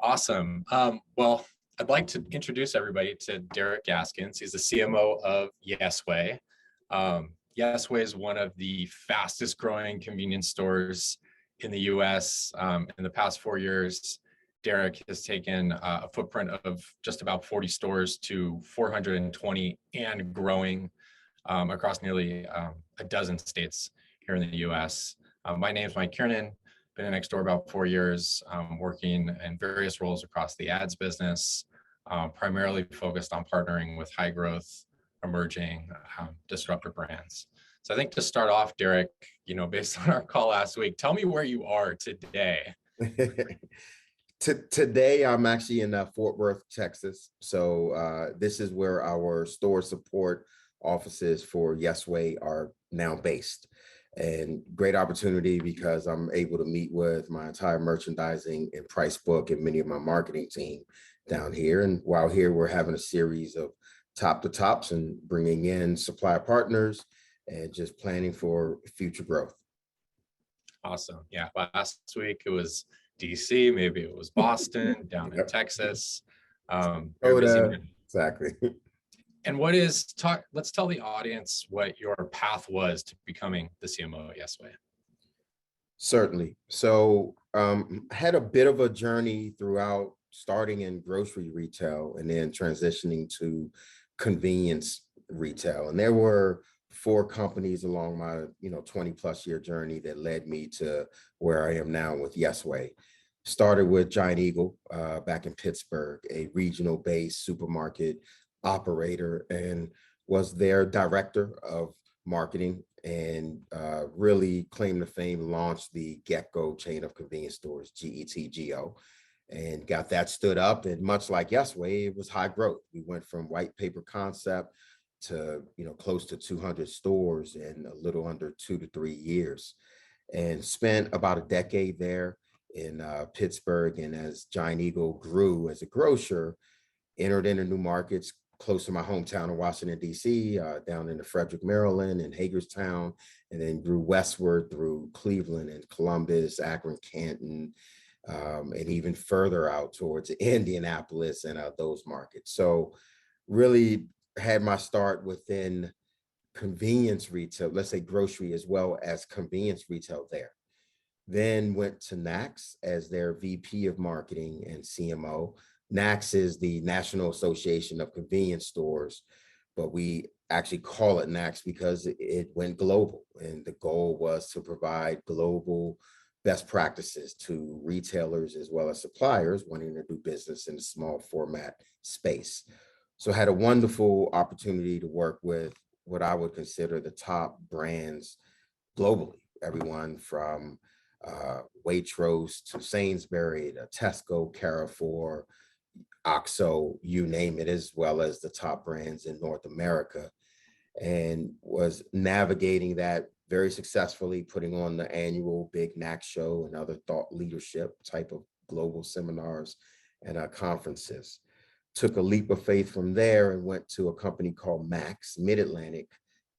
Awesome. Well, I'd like to introduce everybody to Derek Gaskins. He's the CMO of Yesway. Yesway is one of the fastest growing convenience stores in the US. In the past 4 years, Derek has taken a footprint of just about 40 stores to 420 and growing across nearly a dozen states here in the US. My name is Kiernan. Been in Nextdoor about 4 years, working in various roles across the ads business, primarily focused on partnering with high growth, emerging, disruptive brands. So I think to start off, Derek, based on our call last week, tell me where you are today. Today, I'm actually in Fort Worth, Texas. So this is where our store support offices for Yesway are now based. And great opportunity because I'm able to meet with my entire merchandising and price book and many of my marketing team down here. And while here, we're having a series of top to tops and bringing in supplier partners and just planning for future growth. Awesome. Yeah. Last week it was DC, maybe it was Boston, down in Texas. Exactly. And let's tell the audience what your path was to becoming the CMO at Yesway. Certainly. So had a bit of a journey throughout starting in grocery retail and then transitioning to convenience retail. And there were 4 companies along my 20 plus year journey that led me to where I am now with Yesway. Started with Giant Eagle back in Pittsburgh, a regional based supermarket operator, and was their director of marketing, and really claimed to fame, launched the Get-Go chain of convenience stores, GETGO, and got that stood up. And much like Yesway, it was high growth. We went from white paper concept to close to 200 stores in a little under 2 to 3 years, and spent about a decade there in Pittsburgh. And as Giant Eagle grew as a grocer, entered into new markets close to my hometown of Washington, D.C., down into Frederick, Maryland, and Hagerstown, and then grew westward through Cleveland and Columbus, Akron, Canton, and even further out towards Indianapolis and those markets. So really had my start within convenience retail, let's say grocery as well as convenience retail there. Then went to NACS as their VP of marketing and CMO. NACS is the National Association of Convenience Stores, but we actually call it NACS because it went global. And the goal was to provide global best practices to retailers as well as suppliers wanting to do business in a small format space. So I had a wonderful opportunity to work with what I would consider the top brands globally, everyone from Waitrose to Sainsbury to Tesco, Carrefour, OXO, you name it, as well as the top brands in North America, and was navigating that very successfully, putting on the annual big NACS show and other thought leadership type of global seminars and conferences. Took a leap of faith from there and went to a company called Max, Mid-Atlantic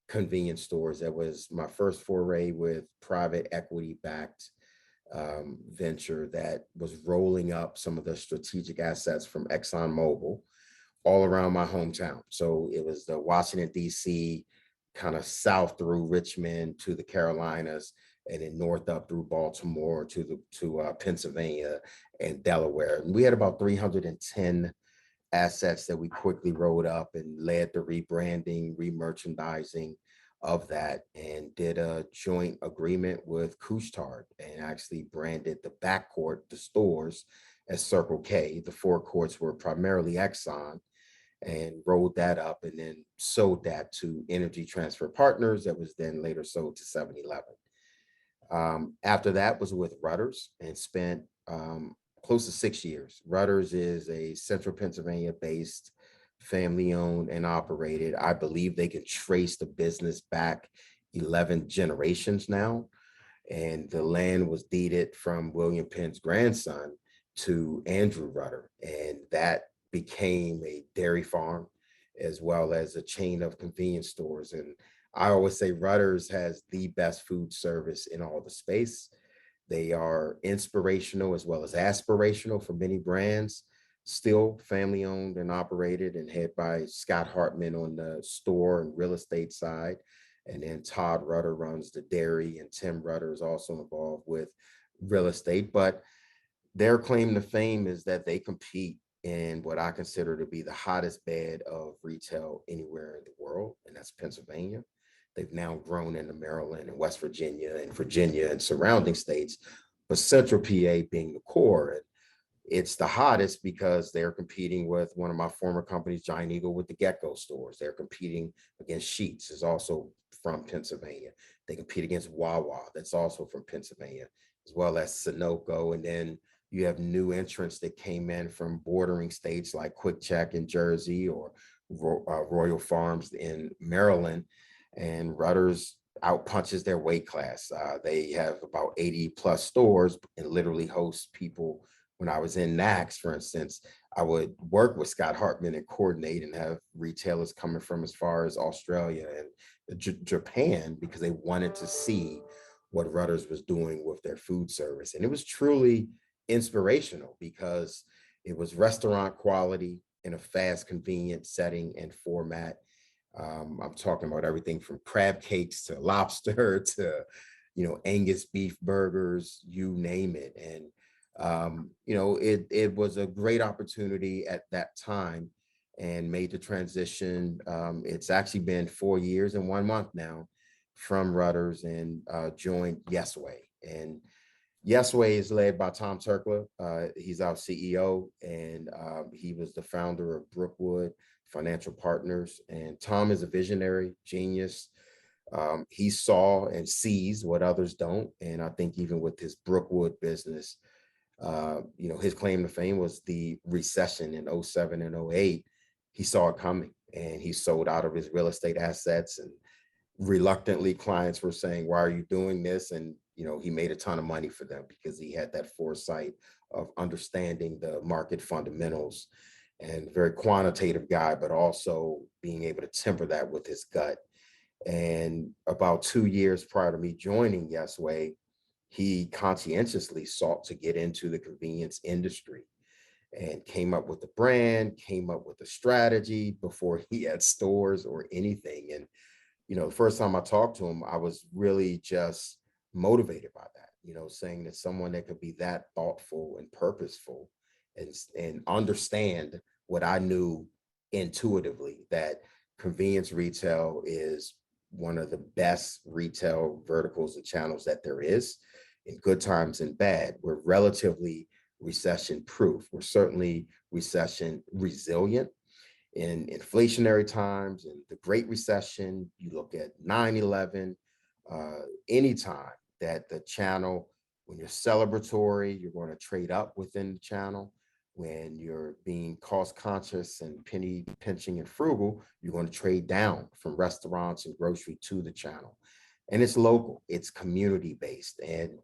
Convenience Stores. That was my first foray with private equity backed venture that was rolling up some of the strategic assets from ExxonMobil all around my hometown. So it was the Washington, D.C., kind of south through Richmond to the Carolinas, and then north up through Baltimore to Pennsylvania and Delaware. And we had about 310 assets that we quickly rolled up and led the rebranding, re-merchandising of that, and did a joint agreement with Couche-Tard and actually branded the backcourt, the stores, as Circle K. The forecourts were primarily Exxon, and rolled that up and then sold that to Energy Transfer Partners that was then later sold to 7-Eleven. After that was with Rudders and spent close to 6 years. Rudders is a central Pennsylvania based, family owned and operated. I believe they can trace the business back 11 generations now. And the land was deeded from William Penn's grandson to Andrew Rudder. And that became a dairy farm as well as a chain of convenience stores. And I always say Rudders has the best food service in all the space. They are inspirational as well as aspirational for many brands, still family owned and operated and head by Scott Hartman on the store and real estate side. And then Todd Rutter runs the dairy, and Tim Rutter is also involved with real estate. But their claim to fame is that they compete in what I consider to be the hottest bed of retail anywhere in the world, and that's Pennsylvania. They've now grown into Maryland and West Virginia and surrounding states, but Central PA being the core. And it's the hottest because they're competing with one of my former companies, Giant Eagle, with the Get-Go stores. They're competing against Sheetz, is also from Pennsylvania. They compete against Wawa, that's also from Pennsylvania, as well as Sunoco. And then you have new entrants that came in from bordering states like Quick Check in Jersey or Royal Farms in Maryland. And Rutter's outpunches their weight class. They have about 80 plus stores and literally host people. When I was in NACS, for instance, I would work with Scott Hartman and coordinate and have retailers coming from as far as Australia and Japan because they wanted to see what Rutter's was doing with their food service. And it was truly inspirational because it was restaurant quality in a fast, convenient setting and format. I'm talking about everything from crab cakes to lobster to, Angus beef burgers, you name it. And it was a great opportunity at that time and made the transition. It's actually been 4 years and 1 month now from Rutter's and joined Yesway. And Yesway is led by Tom Turkler. He's our CEO, and he was the founder of Brookwood Financial Partners. And Tom is a visionary genius. He saw and sees what others don't. And I think even with his Brookwood business, his claim to fame was the recession in 07 and 08. He saw it coming and he sold out of his real estate assets, and reluctantly clients were saying, why are you doing this? And, he made a ton of money for them because he had that foresight of understanding the market fundamentals, and very quantitative guy, but also being able to temper that with his gut. And about 2 years prior to me joining Yesway, he conscientiously sought to get into the convenience industry and came up with the brand, came up with a strategy before he had stores or anything. And, the first time I talked to him, I was really just motivated by that, saying that someone that could be that thoughtful and purposeful and understand what I knew intuitively, that convenience retail is one of the best retail verticals and channels that there is, in good times and bad. We're relatively recession proof. We're certainly recession resilient in inflationary times and the Great Recession. You look at 9/11, anytime that the channel, when you're celebratory, you're going to trade up within the channel. When you're being cost conscious and penny pinching and frugal, you're going to trade down from restaurants and grocery to the channel. And it's local, it's community based. And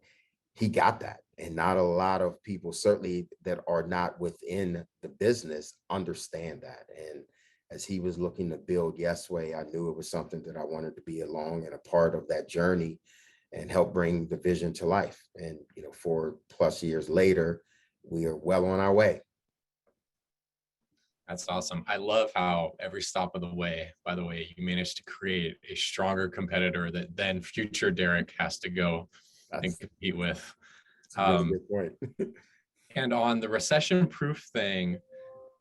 he got that. And not a lot of people, certainly that are not within the business, understand that. And as he was looking to build Yesway, I knew it was something that I wanted to be along and a part of that journey and help bring the vision to life. And 4+ years later, we are well on our way. That's awesome. I love how every stop of the way, by the way, you managed to create a stronger competitor that then future Derek has to go and compete with. That's a really good point. And on the recession-proof thing,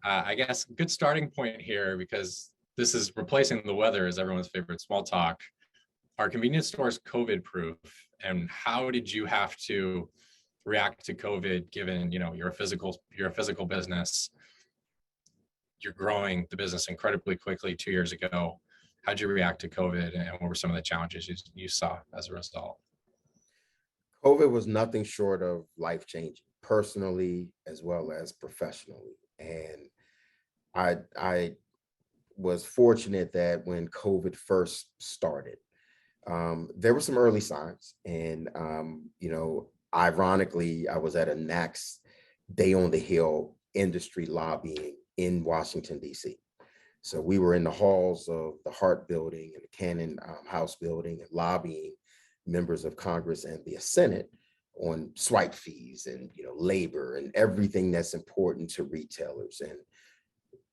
I guess a good starting point here, because this is replacing the weather as everyone's favorite small talk. Are convenience stores COVID-proof? And how did you have to react to COVID, given you're a physical business, you're growing the business incredibly quickly 2 years ago. How'd you react to COVID, and what were some of the challenges you saw as a result? COVID was nothing short of life-changing, personally as well as professionally. And I was fortunate that when COVID first started, there were some early signs. And, ironically, I was at a NACS Day on the Hill industry lobbying in Washington, D.C. So we were in the halls of the Hart Building and the Cannon House Building and lobbying members of Congress and the Senate on swipe fees and, labor and everything that's important to retailers. And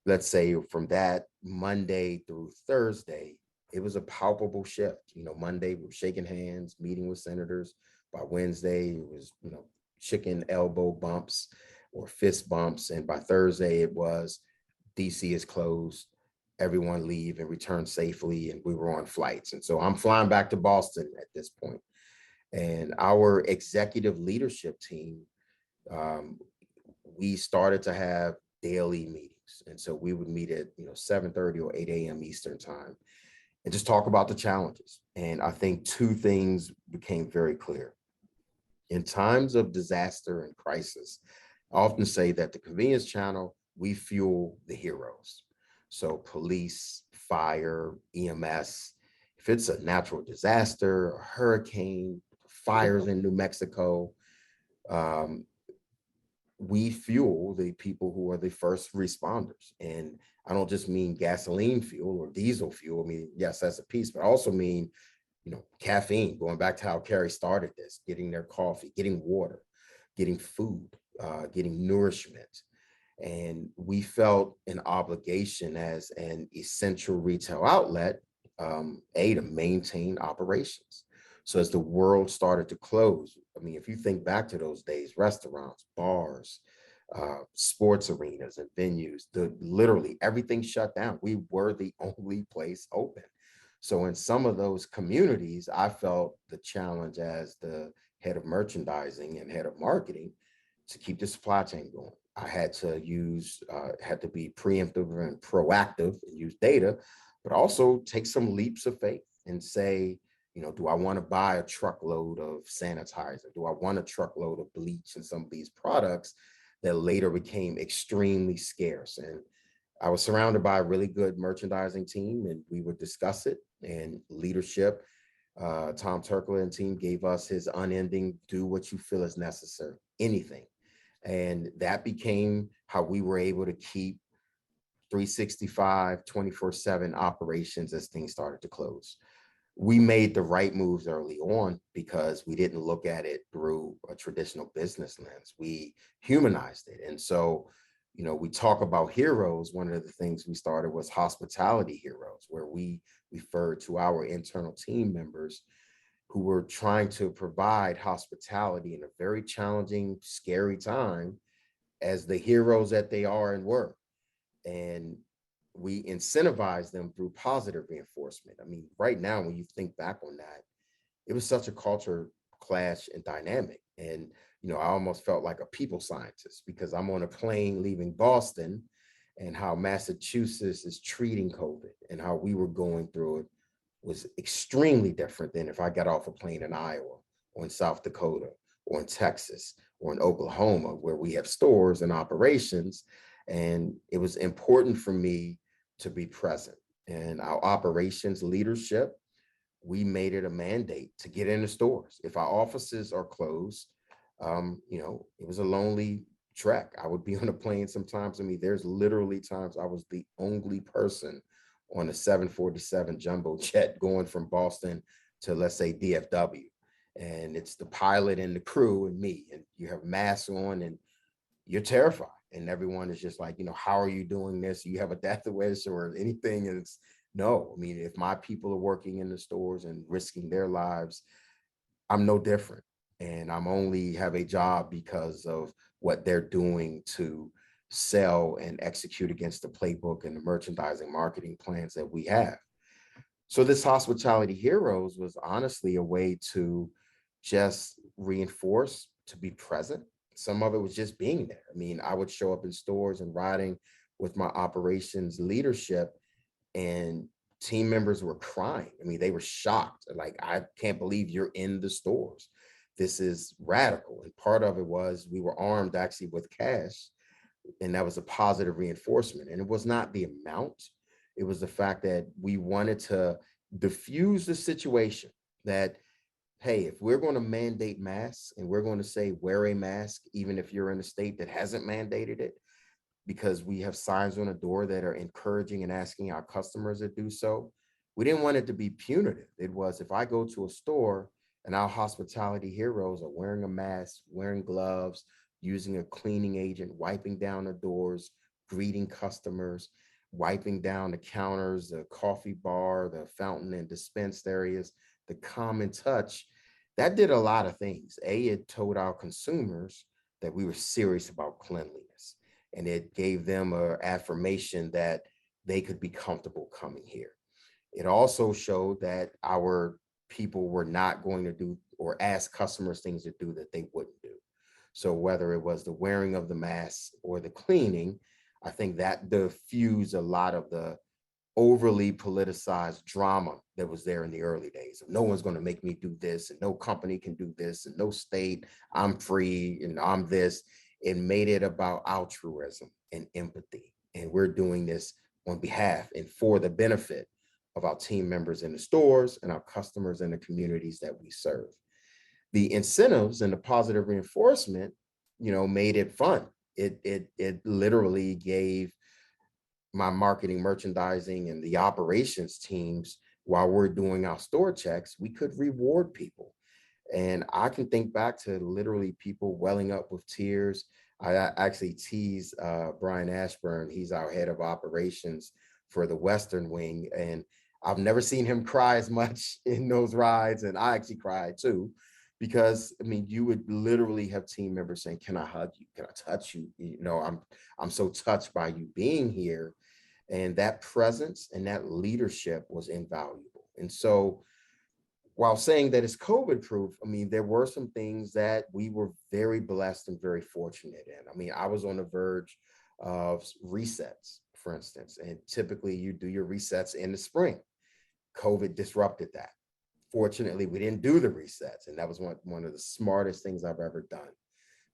let's say from that Monday through Thursday, it was a palpable shift. Monday we were shaking hands, meeting with senators. By Wednesday, it was, chicken elbow bumps or fist bumps. And by Thursday, it was DC is closed, everyone leave and return safely. And we were on flights. And so I'm flying back to Boston at this point. And our executive leadership team, we started to have daily meetings. And so we would meet at 7:30 or 8 a.m. Eastern time and just talk about the challenges. And I think two things became very clear. In times of disaster and crisis, I often say that the convenience channel, we fuel the heroes. So police, fire, EMS, if it's a natural disaster, a hurricane, fires in New Mexico, we fuel the people who are the first responders. And I don't just mean gasoline fuel or diesel fuel. I mean, yes, that's a piece, but I also mean, caffeine, going back to how Carrie started this, getting their coffee, getting water, getting food, getting nourishment. And we felt an obligation as an essential retail outlet, to maintain operations. So as the world started to close, I mean, if you think back to those days, restaurants, bars, sports arenas and venues, literally everything shut down. We were the only place open. So in some of those communities, I felt the challenge as the head of merchandising and head of marketing to keep the supply chain going. I had to be preemptive and proactive and use data, but also take some leaps of faith and say, do I want to buy a truckload of sanitizer? Do I want a truckload of bleach and some of these products that later became extremely scarce? And I was surrounded by a really good merchandising team, and we would discuss it. And leadership, Tom Turkler and team gave us his unending, do what you feel is necessary, anything. And that became how we were able to keep 365, 24/7 operations as things started to close. We made the right moves early on because we didn't look at it through a traditional business lens. We humanized it. And so, we talk about heroes. One of the things we started was hospitality heroes, where we referred to our internal team members who were trying to provide hospitality in a very challenging, scary time as the heroes that they are and were. And we incentivize them through positive reinforcement. I mean, right now, when you think back on that, it was such a culture clash and dynamic. And, I almost felt like a people scientist because I'm on a plane leaving Boston and how Massachusetts is treating COVID and how we were going through it was extremely different than if I got off a plane in Iowa or in South Dakota or in Texas or in Oklahoma, where we have stores and operations. And it was important for me to be present. And our operations leadership, we made it a mandate to get into stores. If our offices are closed, it was a lonely trek. I would be on a plane sometimes. I mean, there's literally times I was the only person on a 747 jumbo jet going from Boston to, let's say, DFW. And it's the pilot and the crew and me, and you have masks on and you're terrified. And everyone is just like, how are you doing this? You have a death wish or anything? And it's no. I mean, if my people are working in the stores and risking their lives, I'm no different. And I'm only have a job because of what they're doing to sell and execute against the playbook and the merchandising marketing plans that we have. So this Hospitality Heroes was honestly a way to just reinforce, to be present. Some of it was just being there. I mean, I would show up in stores and riding with my operations leadership, and team members were crying. I mean, they were shocked. Like, I can't believe you're in the stores. This is radical. And part of it was we were armed actually with cash, and that was a positive reinforcement. And it was not the amount. It was the fact that we wanted to diffuse the situation that, hey, if we're going to mandate masks and we're going to say wear a mask, even if you're in a state that hasn't mandated it, because we have signs on the door that are encouraging and asking our customers to do so, we didn't want it to be punitive. It was, if I go to a store And our hospitality heroes are wearing a mask, wearing gloves, using a cleaning agent, wiping down the doors, greeting customers, wiping down the counters, the coffee bar, the fountain and dispensed areas, the common touch. That did a lot of things. It told our consumers that we were serious about cleanliness, and it gave them an affirmation that they could be comfortable coming here. It also showed that our people were not going to do or ask customers things to do that they wouldn't do. So whether it was the wearing of the mask or the cleaning, I think that diffused a lot of the overly politicized drama that was there in the early days. No one's going to make me do this, and no company can do this, and no state, I'm free, and I'm this. It made it about altruism and empathy. And we're doing this on behalf and for the benefit of our team members in the stores and our customers and the communities that we serve. The incentives and the positive reinforcement, made it fun. It literally gave my marketing, merchandising, and the operations teams, while we're doing our store checks, we could reward people. And I can think back to literally people welling up with tears. I actually tease Brian Ashburn. He's our head of operations for the Western Wing. And I've never seen him cry as much in those rides. And I actually cried too, because I mean, you would literally have team members saying, "Can I hug you? Can I touch you? I'm so touched by you being here." And that presence and that leadership was invaluable. And so while saying that it's COVID proof, I mean, there were some things that we were very blessed and very fortunate in. I mean, I was on the verge of resets, for instance, and typically you do your resets in the spring. COVID disrupted that. Fortunately, we didn't do the resets. And that was one of the smartest things I've ever done,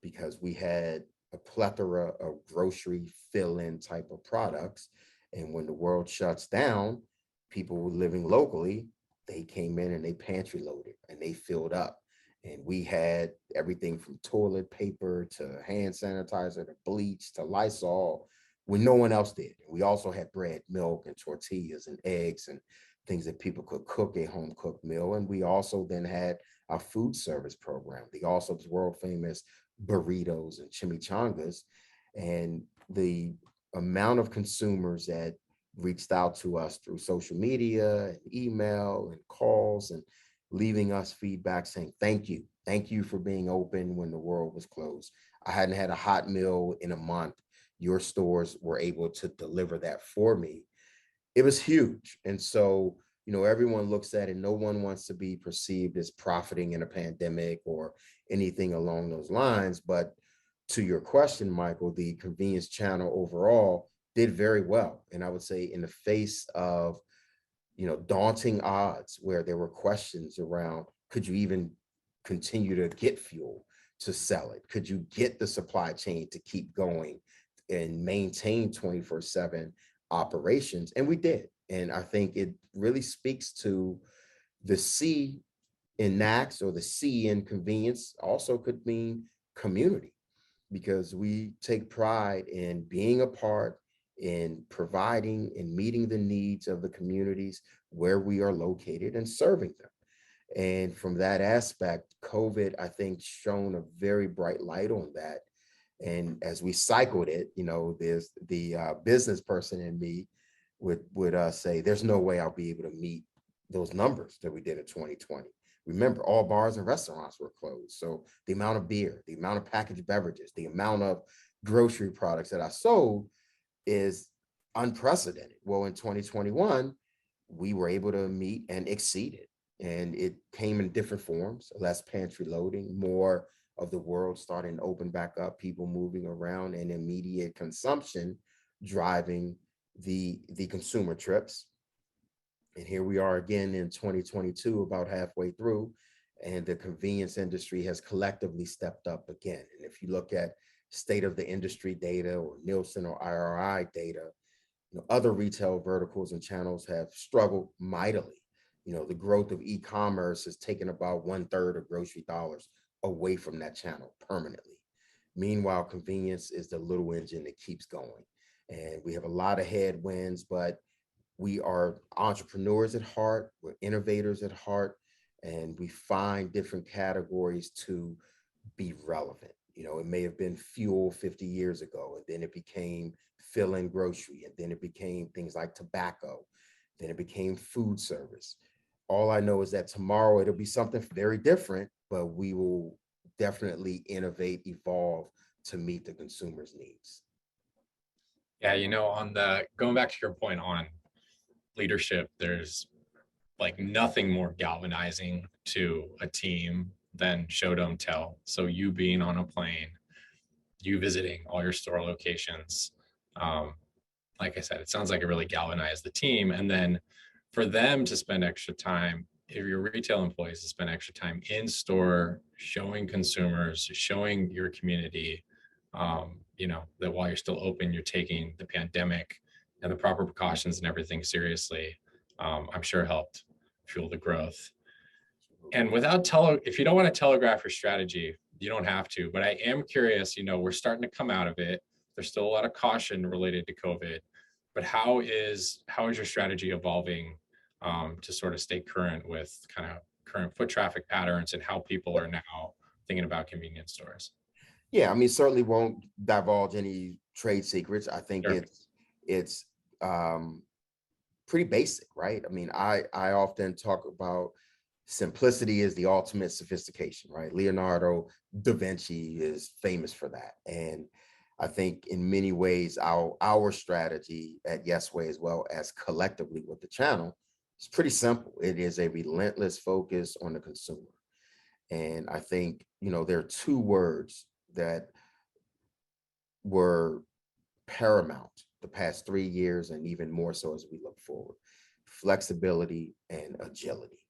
because we had a plethora of grocery fill-in type of products. And when the world shuts down, people living locally, they came in and they pantry loaded and they filled up. And we had everything from toilet paper to hand sanitizer to bleach to Lysol when no one else did. We also had bread, milk, and tortillas and eggs and things that people could cook a home cooked meal. And we also then had our food service program, the also world famous burritos and chimichangas. And the amount of consumers that reached out to us through social media and email and calls and leaving us feedback saying, thank you for being open when the world was closed. I hadn't had a hot meal in a month. Your stores were able to deliver that for me. It was huge. And so, everyone looks at it. No one wants to be perceived as profiting in a pandemic or anything along those lines. But to your question, Michael, the convenience channel overall did very well. And I would say in the face of, daunting odds where there were questions around, could you even continue to get fuel to sell it? Could you get the supply chain to keep going and maintain 24/7 operations? And we did. And I think it really speaks to the C in NACS, or the C in convenience also could mean community, because we take pride in being a part in providing and meeting the needs of the communities where we are located and serving them. And from that aspect, COVID, I think, shone a very bright light on that. And as we cycled it, there's the business person in me would say, there's no way I'll be able to meet those numbers that we did in 2020. Remember, all bars and restaurants were closed. So the amount of beer, the amount of packaged beverages, the amount of grocery products that I sold is unprecedented. Well, in 2021, we were able to meet and exceed it. And it came in different forms: less pantry loading, more of the world starting to open back up, people moving around, and immediate consumption driving the consumer trips. And here we are again in 2022, about halfway through, and the convenience industry has collectively stepped up again. And if you look at state of the industry data or Nielsen or IRI data, other retail verticals and channels have struggled mightily. The growth of e-commerce has taken about 1/3 of grocery dollars away from that channel permanently. Meanwhile, convenience is the little engine that keeps going. And we have a lot of headwinds, but we are entrepreneurs at heart, we're innovators at heart, and we find different categories to be relevant. It may have been fuel 50 years ago, and then it became fill-in grocery, and then it became things like tobacco, then it became food service. All I know is that tomorrow it'll be something very different, but we will definitely innovate, evolve to meet the consumer's needs. Yeah, on the going back to your point on leadership, there's like nothing more galvanizing to a team than show don't tell. So you being on a plane, you visiting all your store locations, like I said, it sounds like it really galvanized the team. And then for them to spend extra time, if your retail employees to spend extra time in store, showing consumers, showing your community, that while you're still open, you're taking the pandemic and the proper precautions and everything seriously, I'm sure helped fuel the growth. And if you don't want to telegraph your strategy, you don't have to, but I am curious, we're starting to come out of it. There's still a lot of caution related to COVID, but how is your strategy evolving to sort of stay current with kind of current foot traffic patterns and how people are now thinking about convenience stores? Yeah, I mean, certainly won't divulge any trade secrets. I think Sure. it's pretty basic, right? I mean, I often talk about simplicity is the ultimate sophistication, right? Leonardo da Vinci is famous for that. And I think in many ways, our strategy at Yesway, as well as collectively with the channel, is pretty simple. It is a relentless focus on the consumer. And I think, there are two words that were paramount the past 3 years, and even more so as we look forward: flexibility and agility.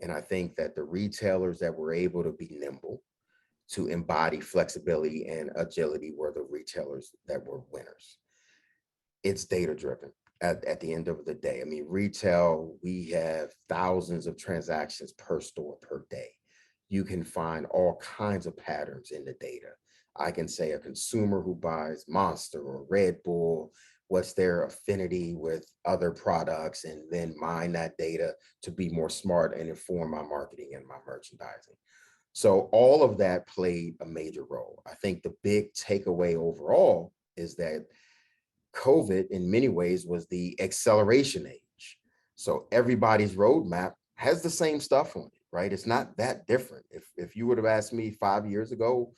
And I think that the retailers that were able to be nimble, to embody flexibility and agility, were the retailers that were winners. It's data driven at the end of the day. I mean, retail, we have thousands of transactions per store per day. You can find all kinds of patterns in the data. I can say a consumer who buys Monster or Red Bull, what's their affinity with other products, and then mine that data to be more smart and inform my marketing and my merchandising. So all of that played a major role. I think the big takeaway overall is that COVID in many ways was the acceleration age. So everybody's roadmap has the same stuff on it, right? It's not that different. If you would have asked me 5 years ago,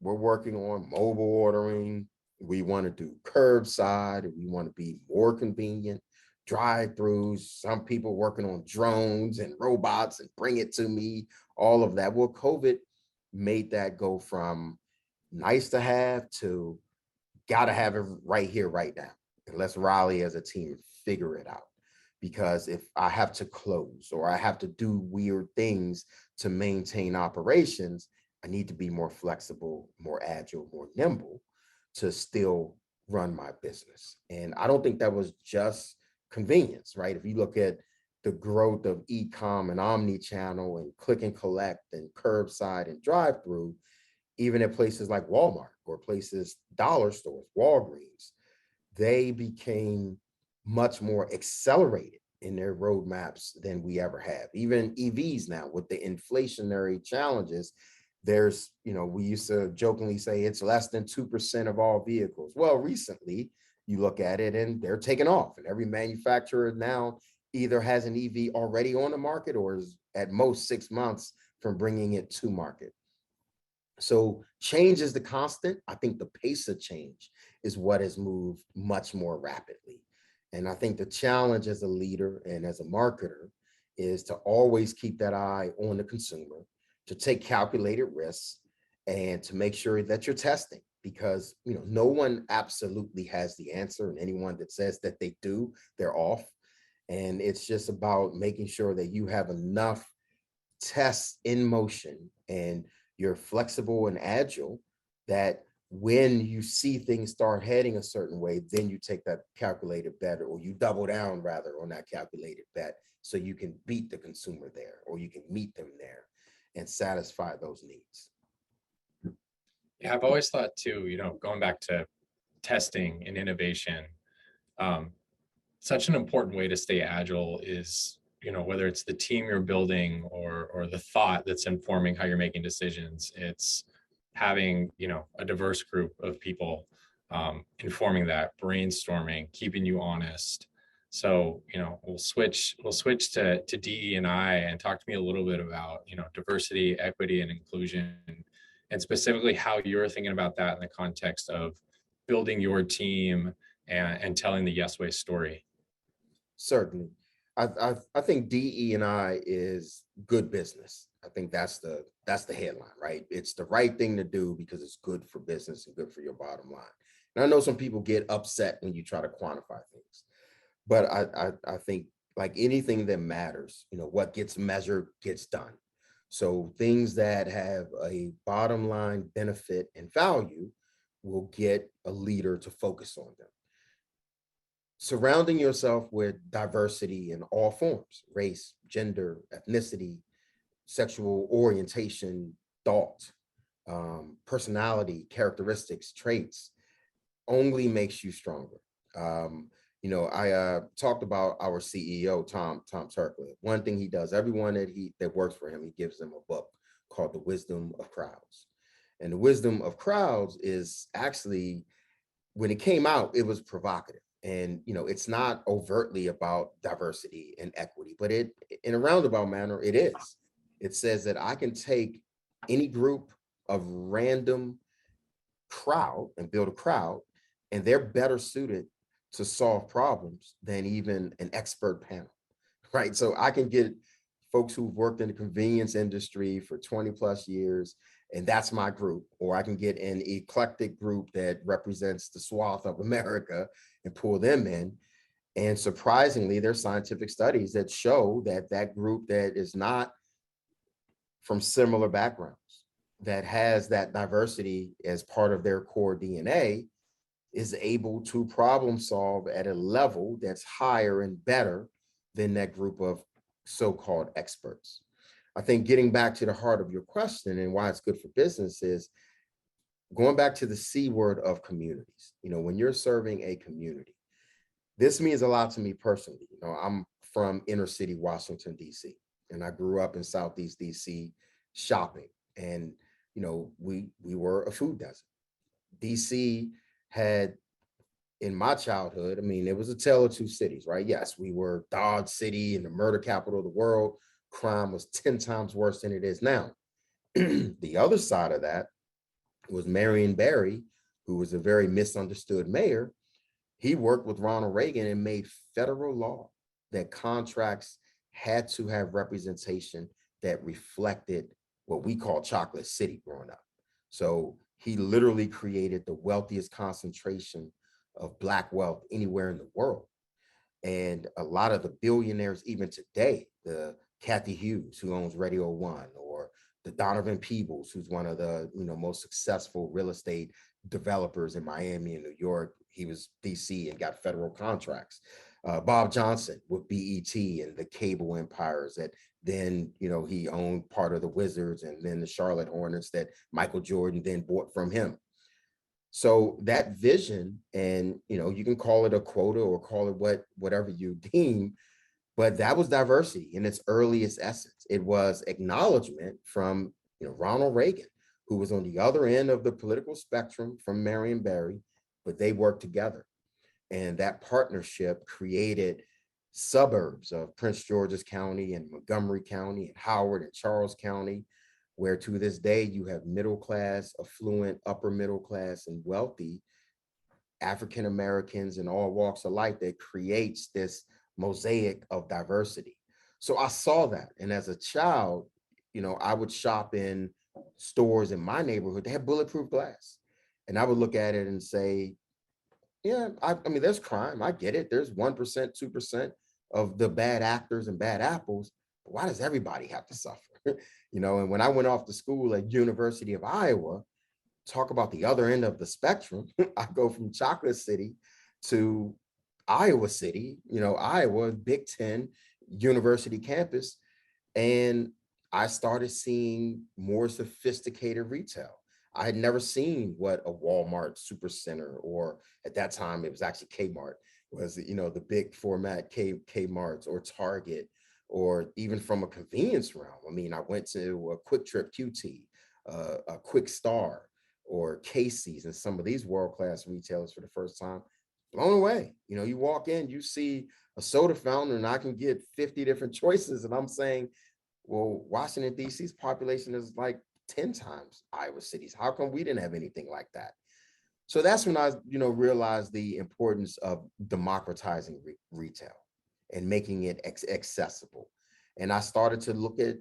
we're working on mobile ordering, we want to do curbside, we want to be more convenient, drive-throughs, some people working on drones and robots and bring it to me, all of that. Well, COVID made that go from nice to have to got to have it right here, right now. And let's rally as a team, figure it out. Because if I have to close or I have to do weird things to maintain operations, I need to be more flexible, more agile, more nimble to still run my business. And I don't think that was just convenience, right? If you look at the growth of e-com and omni-channel and click and collect and curbside and drive-through, even at places like Walmart or places, dollar stores, Walgreens, they became much more accelerated in their roadmaps than we ever have. Even EVs now, with the inflationary challenges, there's, we used to jokingly say it's less than 2% of all vehicles. Well, recently you look at it and they're taking off, and every manufacturer now either has an EV already on the market or is at most 6 months from bringing it to market. So change is the constant. I think the pace of change is what has moved much more rapidly. And I think the challenge as a leader and as a marketer is to always keep that eye on the consumer, to take calculated risks, and to make sure that you're testing, because no one absolutely has the answer, and anyone that says that they do, they're off. And it's just about making sure that you have enough tests in motion and you're flexible and agile, that when you see things start heading a certain way, then you take that calculated bet, or you double down rather on that calculated bet, so you can beat the consumer there, or you can meet them there and satisfy those needs. Yeah, I've always thought too, going back to testing and innovation, such an important way to stay agile is, whether it's the team you're building or the thought that's informing how you're making decisions, it's having, a diverse group of people informing that, brainstorming, keeping you honest. So, we'll switch to DE and I, and talk to me a little bit about, diversity, equity, and inclusion, and specifically how you're thinking about that in the context of building your team and telling the Yesway story. Certainly. I think DE&I is good business. I think that's the headline, right? It's the right thing to do because it's good for business and good for your bottom line. And I know some people get upset when you try to quantify things, but I think like anything that matters, what gets measured gets done. So things that have a bottom line benefit and value will get a leader to focus on them. Surrounding yourself with diversity in all forms, race, gender, ethnicity, sexual orientation, thought, personality, characteristics, traits, only makes you stronger. I talked about our CEO, Tom Turkle. One thing he does, everyone that works for him, he gives them a book called The Wisdom of Crowds. And The Wisdom of Crowds is actually, when it came out, it was provocative. And, it's not overtly about diversity and equity, but in a roundabout manner, it is. It says that I can take any group of random crowd and build a crowd, and they're better suited to solve problems than even an expert panel, right? So I can get folks who've worked in the convenience industry for 20 plus years, and that's my group. Or I can get an eclectic group that represents the swath of America and pull them in. And surprisingly, there's scientific studies that show that that group that is not from similar backgrounds, that has that diversity as part of their core DNA, is able to problem solve at a level that's higher and better than that group of so-called experts. I think getting back to the heart of your question and why it's good for business is going back to the C word of communities. When you're serving a community, this means a lot to me personally. I'm from inner city Washington, D.C., and I grew up in Southeast D.C. shopping. And, we were a food desert. D.C. had, in my childhood, it was a tale of two cities, right? Yes, we were Dodge City and the murder capital of the world. Crime was 10 times worse than it is now. The other side of that was Marion Barry, who was a very misunderstood mayor. He worked with Ronald Reagan and made federal law that contracts had to have representation that reflected what we call Chocolate City growing up. So he literally created the wealthiest concentration of Black wealth anywhere in the world. And a lot of the billionaires, even today, the Kathy Hughes, who owns Radio One, or the Donovan Peebles, who's one of the most successful real estate developers in Miami and New York. He was DC and got federal contracts. Bob Johnson with BET and the cable empires that then, he owned part of the Wizards and then the Charlotte Hornets that Michael Jordan then bought from him. So that vision, and, you can call it a quota or call it whatever you deem, but that was diversity in its earliest essence. It was acknowledgement from, Ronald Reagan, who was on the other end of the political spectrum from Marion Barry, but they worked together. And that partnership created suburbs of Prince George's County and Montgomery County and Howard and Charles County, where to this day you have middle class, affluent, upper middle class, and wealthy African Americans in all walks of life that creates this mosaic of diversity. So I saw that. And as a child, I would shop in stores in my neighborhood. They have bulletproof glass. And I would look at it and say, yeah, there's crime. I get it. There's 1%, 2% of the bad actors and bad apples. But why does everybody have to suffer? And when I went off to school at University of Iowa, talk about the other end of the spectrum, I go from Chocolate City to Iowa City, Iowa, Big Ten university campus. And I started seeing more sophisticated retail. I had never seen what a Walmart Supercenter, or at that time, it was actually Kmart, was, the big format Kmarts, or Target, or even from a convenience realm. I mean, I went to a Quick Trip QT, a Quick Star, or Casey's, and some of these world-class retailers for the first time. Blown away. You know, you walk in, you see a soda fountain, and I can get 50 different choices. And I'm saying, well, Washington, D.C.'s population is like 10 times Iowa City's. How come we didn't have anything like that? So that's when I, realized the importance of democratizing retail and making it accessible. And I started to look at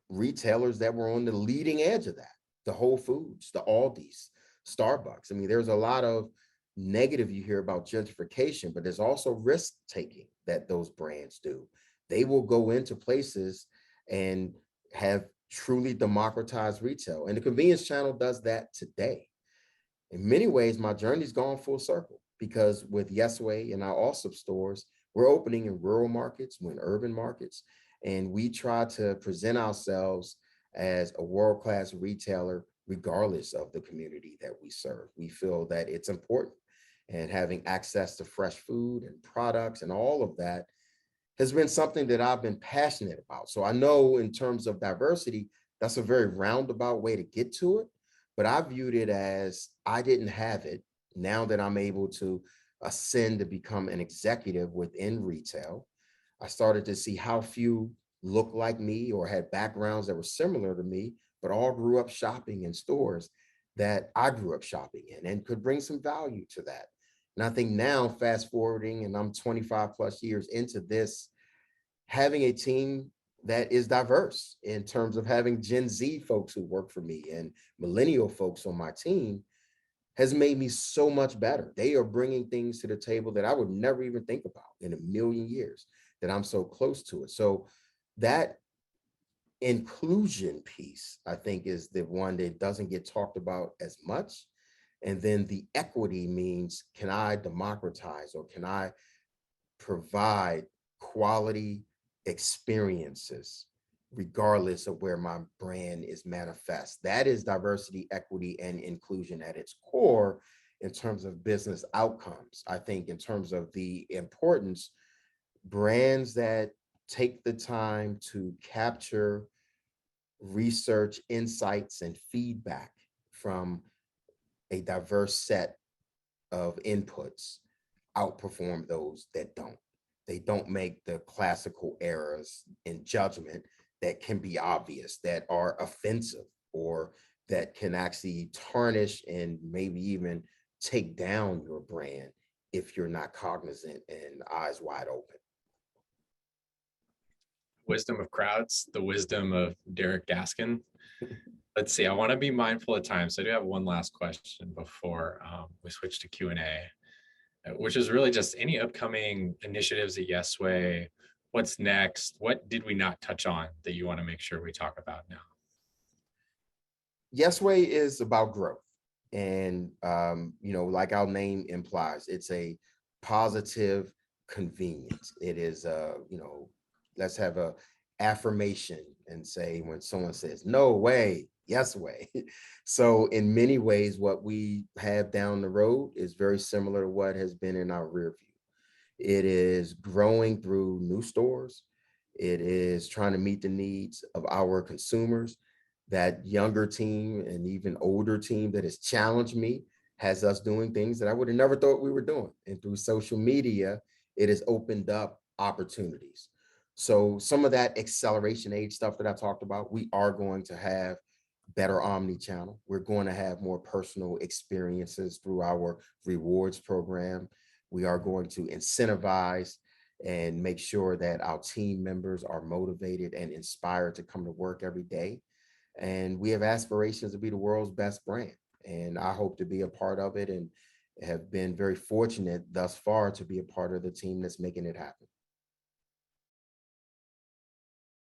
retailers that were on the leading edge of that, the Whole Foods, the Aldi's, Starbucks. I mean, there's a lot of negative you hear about gentrification, but there's also risk taking that those brands do. They will go into places and have truly democratized retail. And the convenience channel does that today. In many ways, my journey's gone full circle because with Yesway and our Allsup stores, we're opening in rural markets, we're in urban markets, and we try to present ourselves as a world-class retailer, regardless of the community that we serve. We feel that it's important, and having access to fresh food and products and all of that has been something that I've been passionate about. So I know in terms of diversity, that's a very roundabout way to get to it, but I viewed it as I didn't have it. Now that I'm able to ascend to become an executive within retail, I started to see how few looked like me or had backgrounds that were similar to me, but all grew up shopping in stores that I grew up shopping in and could bring some value to that. And I think now, fast forwarding, and I'm 25 plus years into this, having a team that is diverse in terms of having Gen Z folks who work for me and millennial folks on my team has made me so much better. They are bringing things to the table that I would never even think about in a million years, that I'm so close to it. So that inclusion piece, I think, is the one that doesn't get talked about as much. And then the equity means, can I democratize or can I provide quality experiences regardless of where my brand is manifest? That is diversity, equity, and inclusion at its core in terms of business outcomes. I think in terms of the importance, brands that take the time to capture research, insights, and feedback from a diverse set of inputs outperform those that don't. They don't make the classical errors in judgment that can be obvious, that are offensive, or that can actually tarnish and maybe even take down your brand if you're not cognizant and eyes wide open. Wisdom of crowds, the wisdom of Derek Gaskin. Let's see, I want to be mindful of time. So I do have one last question before we switch to Q&A, which is really just any upcoming initiatives at Yesway. What's next? What did we not touch on that you want to make sure we talk about now? Yesway is about growth. And, like our name implies, it's a positive convenience. It is, let's have a affirmation and say, when someone says, no way, yes way. So in many ways, what we have down the road is very similar to what has been in our rear view. It is growing through new stores. It is trying to meet the needs of our consumers. That younger team and even older team that has challenged me has us doing things that I would have never thought we were doing. And through social media, it has opened up opportunities. So some of that acceleration age stuff that I talked about, we are going to have better omni-channel. We're going to have more personal experiences through our rewards program. We are going to incentivize and make sure that our team members are motivated and inspired to come to work every day. And we have aspirations to be the world's best brand. And I hope to be a part of it, and have been very fortunate thus far to be a part of the team that's making it happen.